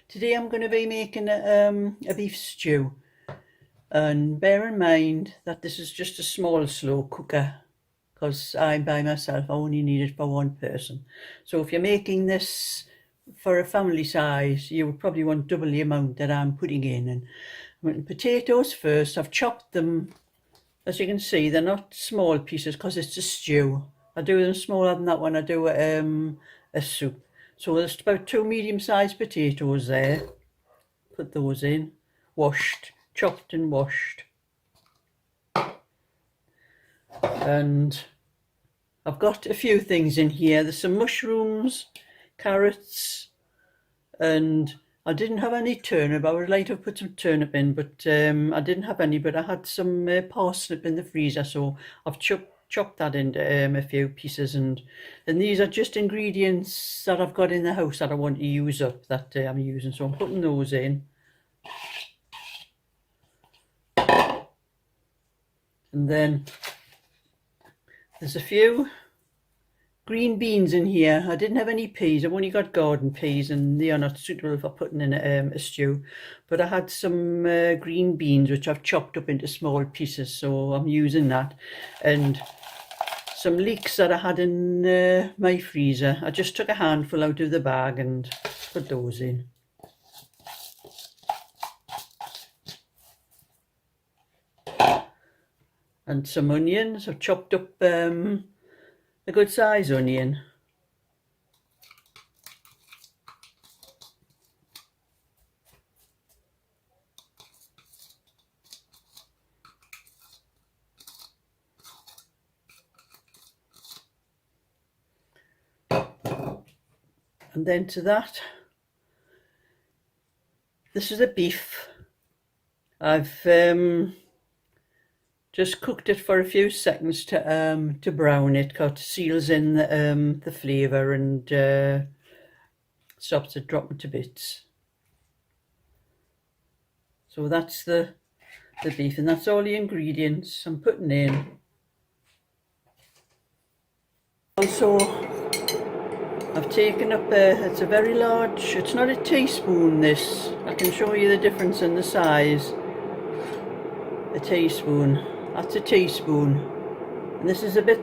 Today I'm going to be making a beef stew, and bear in mind that this is just a small slow cooker because I'm by myself. I only need it for one person. So if you're making this for a family size, you would probably want double the amount that I'm putting in. And I'm putting potatoes first. I've chopped them. As you can see, they're not small pieces because it's a stew. I do them smaller than that when I do a soup. So there's about two medium-sized potatoes there. Put those in, washed, chopped and washed. And I've got a few things in here. There's some mushrooms, carrots, and I didn't have any turnip. I would like to have put some turnip in, but I didn't have any, but I had some parsnip in the freezer, so I've chopped that into a few pieces, and these are just ingredients that I've got in the house that I want to use up, that I'm using, so I'm putting those in. And then there's a few green beans in here. I didn't have any peas. I've only got garden peas, and they are not suitable for putting in a stew. But I had some green beans which I've chopped up into small pieces, so I'm using that. And some leeks that I had in my freezer. I just took a handful out of the bag and put those in. And some onions. I've chopped up a good size onion. And then to that, this is the beef. I've just cooked it for a few seconds to brown it, because it seals in the flavour and stops it dropping to bits. So that's the beef, and that's all the ingredients I'm putting in. Also, I've taken up it's a very large, it's not a teaspoon this, I can show you the difference in the size. A teaspoon, that's a teaspoon. And this is a bit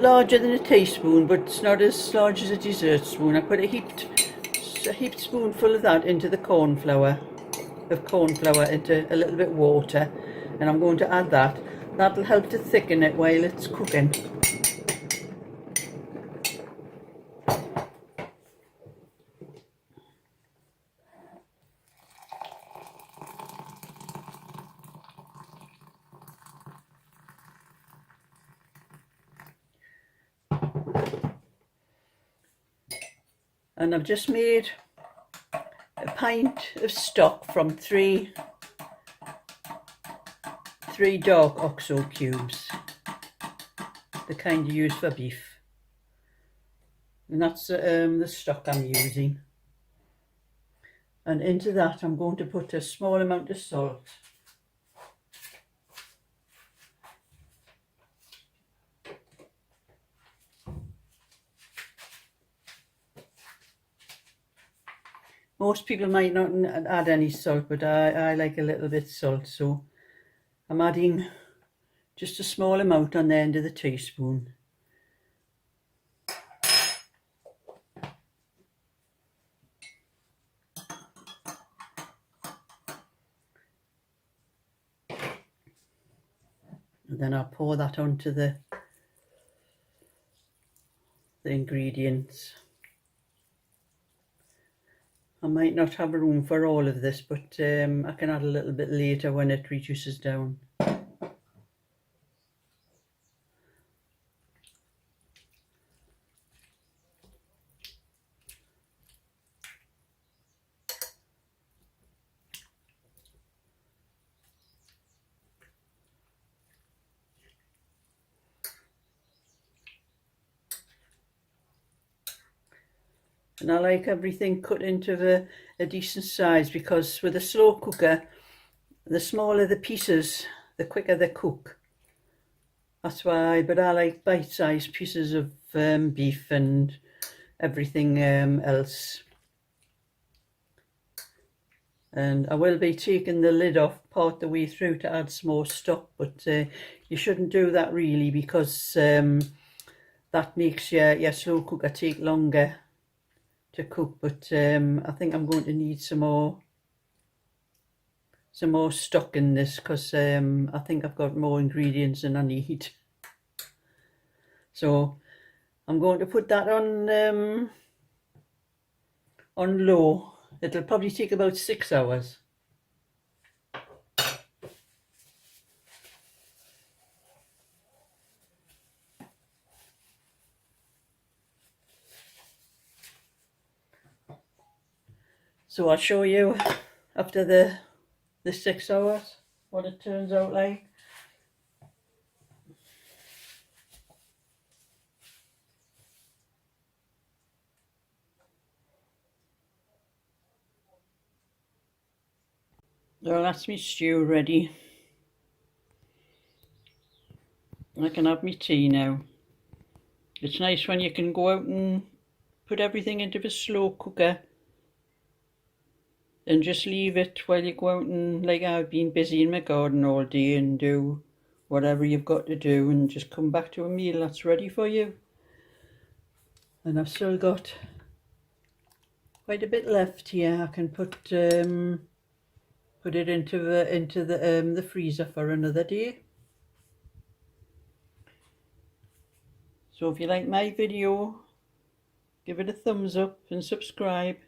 larger than a teaspoon, but it's not as large as a dessert spoon. I put a heaped spoonful of that into the corn flour into a little bit of water, and I'm going to add that. That'll help to thicken it while it's cooking. And I've just made a pint of stock from three dark OXO cubes, the kind you use for beef. And that's the stock I'm using. And into that I'm going to put a small amount of salt. Most people might not add any salt, but I like a little bit salt, so I'm adding just a small amount on the end of the teaspoon. And then I'll pour that onto the ingredients. I might not have room for all of this, but I can add a little bit later when it reduces down. And I like everything cut into a decent size, because with a slow cooker, the smaller the pieces, the quicker they cook. That's why, but I like bite-sized pieces of beef and everything else. And I will be taking the lid off part the way through to add some more stock, but you shouldn't do that really, because that makes your slow cooker take longer to cook. But I think I'm going to need some more stock in this, because I think I've got more ingredients than I need. So I'm going to put that on low. It'll probably take about 6 hours. So I'll show you after the 6 hours what it turns out like. Well, that's my stew ready. I can have my tea now. It's nice when you can go out and put everything into the slow cooker and just leave it while you go out, and like I've been busy in my garden all day, and do whatever you've got to do, and just come back to a meal that's ready for you. And I've still got quite a bit left here. I can put it into the freezer for another day. So if you like my video, give it a thumbs up and subscribe.